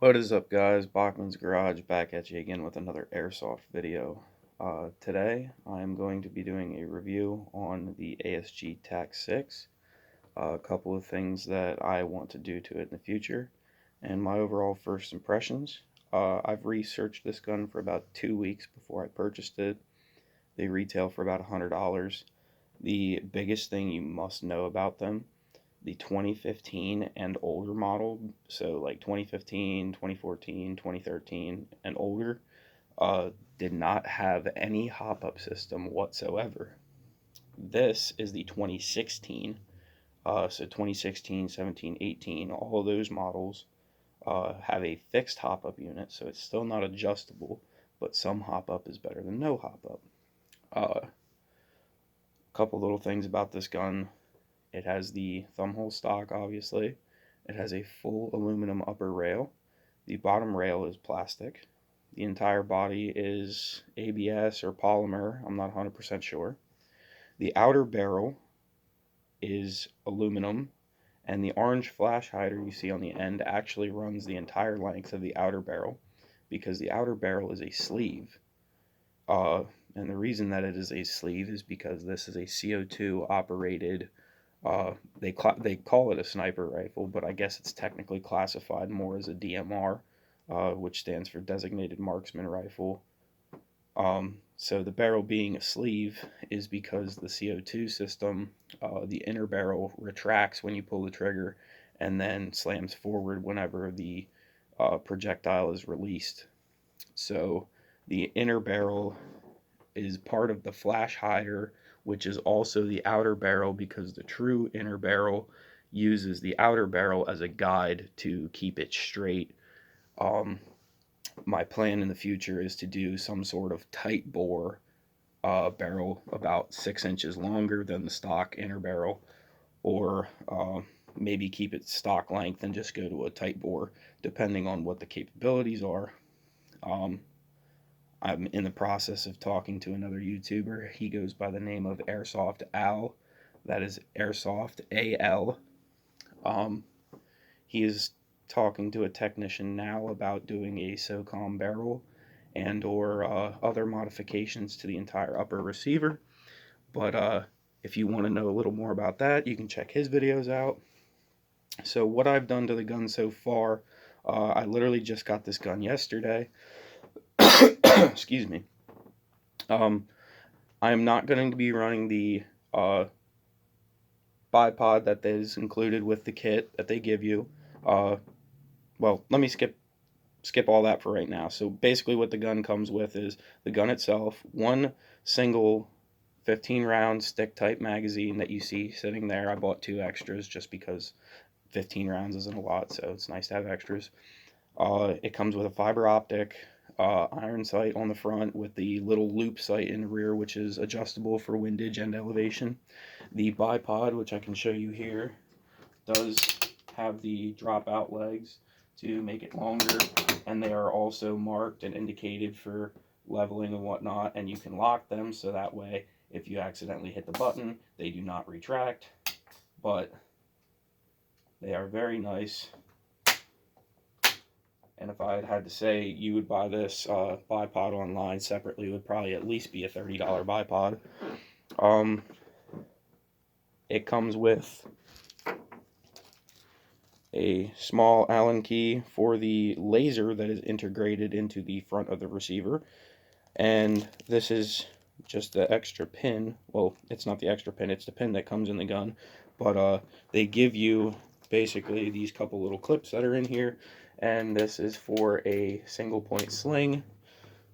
What is up, guys? Bachman's Garage back at you again with another airsoft video. Today I am going to be doing a review on the ASG TAC 6, a couple of things that I want to do to it in the future, and my overall first impressions. I've researched this gun for about 2 weeks before I purchased it. They retail for about $100. The biggest thing you must know about them, the 2015 and older model, so like 2015, 2014, 2013 and older, did not have any hop-up system whatsoever. This is the 2016, so 2016, 17, 18, all of those models have a fixed hop-up unit, so it's still not adjustable, but some hop-up is better than no hop-up. A couple little things about this gun. It has the thumbhole stock, obviously. It has a full aluminum upper rail. The bottom rail is plastic. The entire body is ABS or polymer. I'm not 100% sure. The outer barrel is aluminum, and the orange flash hider you see on the end actually runs the entire length of the outer barrel because the outer barrel is a sleeve. And the reason that it is a sleeve is because this is a CO2 operated. They call it a sniper rifle, but I guess it's technically classified more as a DMR, which stands for Designated Marksman Rifle. So the barrel being a sleeve is because the CO2 system, the inner barrel retracts when you pull the trigger and then slams forward whenever the projectile is released. So the inner barrel is part of the flash hider, which is also the outer barrel, because the true inner barrel uses the outer barrel as a guide to keep it straight. My plan in the future is to do some sort of tight bore barrel about 6 inches longer than the stock inner barrel, or maybe keep it stock length and just go to a tight bore, depending on what the capabilities are. I'm in the process of talking to another YouTuber. He goes by the name of Airsoft Al. That is Airsoft AL. He is talking to a technician now about doing a SOCOM barrel and or other modifications to the entire upper receiver. But if you want to know a little more about that, you can check his videos out. So what I've done to the gun so far, I literally just got this gun yesterday. Excuse me. I am not going to be running the bipod that is included with the kit that they give you. Well, let me skip all that for right now. So basically what the gun comes with is the gun itself, one single 15-round stick-type magazine that you see sitting there. I bought 2 extras just because 15 rounds isn't a lot, so it's nice to have extras. It comes with a fiber optic iron sight on the front with the little loop sight in the rear, which is adjustable for windage and elevation. The bipod, which I can show you here, does have the drop-out legs to make it longer, and they are also marked and indicated for leveling and whatnot, and you can lock them so that way if you accidentally hit the button, they do not retract, but they are very nice. And if I had to say you would buy this bipod online separately, it would probably at least be a $30 bipod. It comes with a small Allen key for the laser that is integrated into the front of the receiver. And this is just the extra pin. Well, it's not the extra pin, it's the pin that comes in the gun. But they give you basically these couple little clips that are in here. And this is for a single point sling.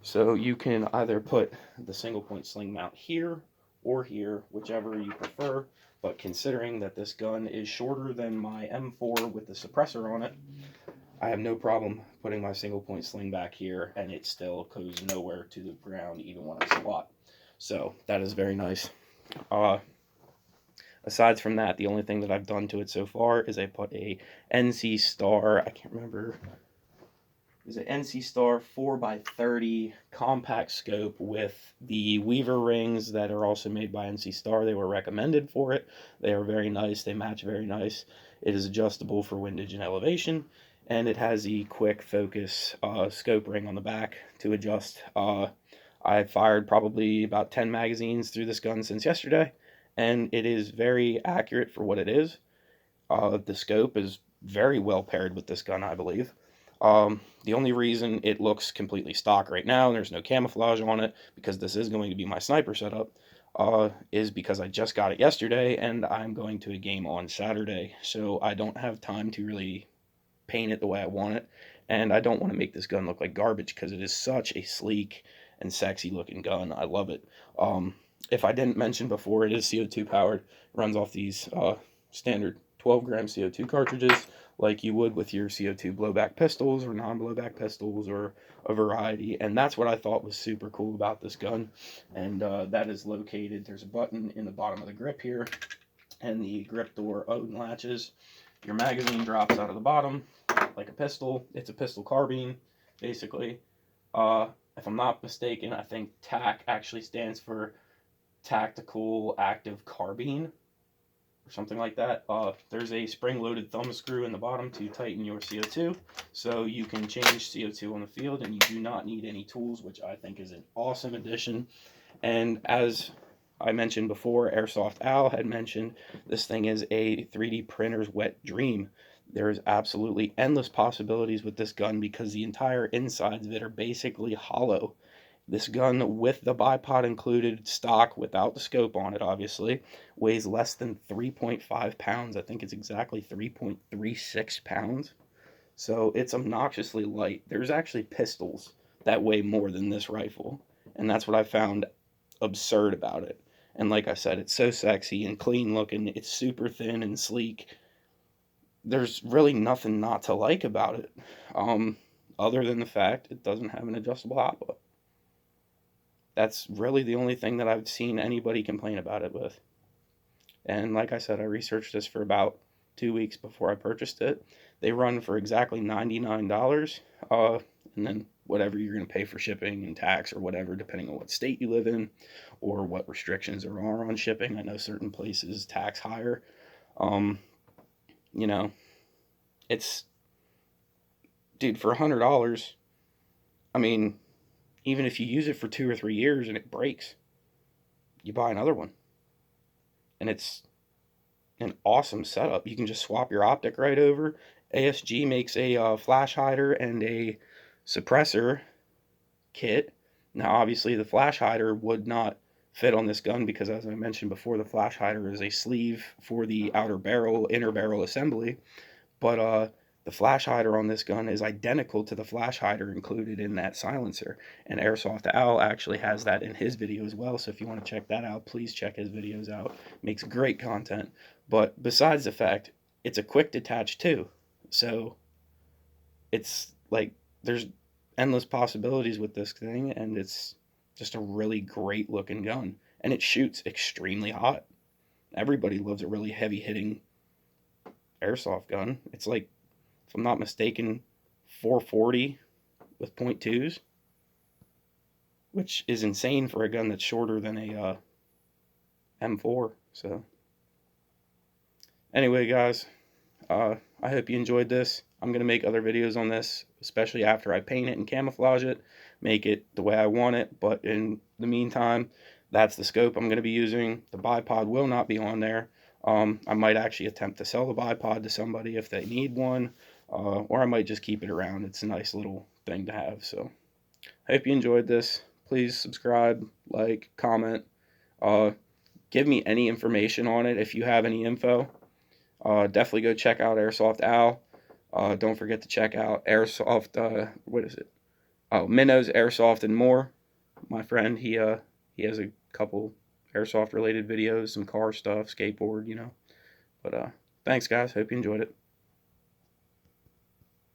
So you can either put the single point sling mount here or here, whichever you prefer. But considering that this gun is shorter than my M4 with the suppressor on it, I have no problem putting my single point sling back here, and it still goes nowhere to the ground even when I squat. So that is very nice. Aside from that, the only thing that I've done to it so far is I put a NC Star, I can't remember, is an NC Star 4x30 compact scope with the Weaver rings that are also made by NC Star. They were recommended for it. They are very nice. They match very nice. It is adjustable for windage and elevation, and it has the quick focus scope ring on the back to adjust. I fired probably about 10 magazines through this gun since yesterday, and it is very accurate for what it is. The scope is very well paired with this gun, I believe. The only reason it looks completely stock right now, and there's no camouflage on it, because this is going to be my sniper setup, is because I just got it yesterday, and I'm going to a game on Saturday, so I don't have time to really paint it the way I want it, and I don't want to make this gun look like garbage, because it is such a sleek and sexy looking gun. I love it. If I didn't mention before, it is CO2 powered. It runs off these standard 12-gram CO2 cartridges, like you would with your CO2 blowback pistols or non-blowback pistols or a variety. And that's what I thought was super cool about this gun. And that is located, there's a button in the bottom of the grip here, and the grip door unlatches. Your magazine drops out of the bottom like a pistol. It's a pistol carbine, basically. If I'm not mistaken, I think TAC actually stands for Tactical Active Carbine, or something like that. There's a spring-loaded thumb screw in the bottom to tighten your CO2, so you can change CO2 on the field, and you do not need any tools, which I think is an awesome addition. And as I mentioned before, Airsoft Al had mentioned, this thing is a 3D printer's wet dream. There's absolutely endless possibilities with this gun because the entire insides of it are basically hollow. This gun, with the bipod included, stock, without the scope on it, obviously, weighs less than 3.5 pounds. I think it's exactly 3.36 pounds. So it's obnoxiously light. There's actually pistols that weigh more than this rifle, and that's what I found absurd about it. And like I said, it's so sexy and clean looking. It's super thin and sleek. There's really nothing not to like about it, other than the fact it doesn't have an adjustable hot butt. That's really the only thing that I've seen anybody complain about it with. And like I said, I researched this for about 2 weeks before I purchased it. They run for exactly $99, and then whatever you're going to pay for shipping and tax or whatever, depending on what state you live in or what restrictions there are on shipping. I know certain places tax higher. You know, it's, dude, for $100, I mean, even if you use it for 2 or 3 years and it breaks, you buy another one. And it's an awesome setup. You can just swap your optic right over. ASG makes a flash hider and a suppressor kit. Now, obviously, the flash hider would not fit on this gun because, as I mentioned before, the flash hider is a sleeve for the outer barrel, inner barrel assembly. But the flash hider on this gun is identical to the flash hider included in that silencer. And Airsoft Owl actually has that in his video as well. So if you want to check that out, please check his videos out. Makes great content. But besides the fact, it's a quick detach too. So it's like there's endless possibilities with this thing, and it's just a really great looking gun. And it shoots extremely hot. Everybody loves a really heavy hitting airsoft gun. It's like, if I'm not mistaken, 440 with .2s, which is insane for a gun that's shorter than a M4. So anyway, guys, I hope you enjoyed this. I'm going to make other videos on this, especially after I paint it and camouflage it, make it the way I want it. But in the meantime, that's the scope I'm going to be using. The bipod will not be on there. I might actually attempt to sell the bipod to somebody if they need one, or I might just keep it around. It's a nice little thing to have. So I hope you enjoyed this. Please subscribe, like, comment, give me any information on it if you have any info. Definitely go check out Airsoft Owl. Don't forget to check out Airsoft, what is it? Oh, Minnows Airsoft and More. My friend, he has a couple airsoft related videos, some car stuff, skateboard, you know. But thanks, guys. Hope you enjoyed it.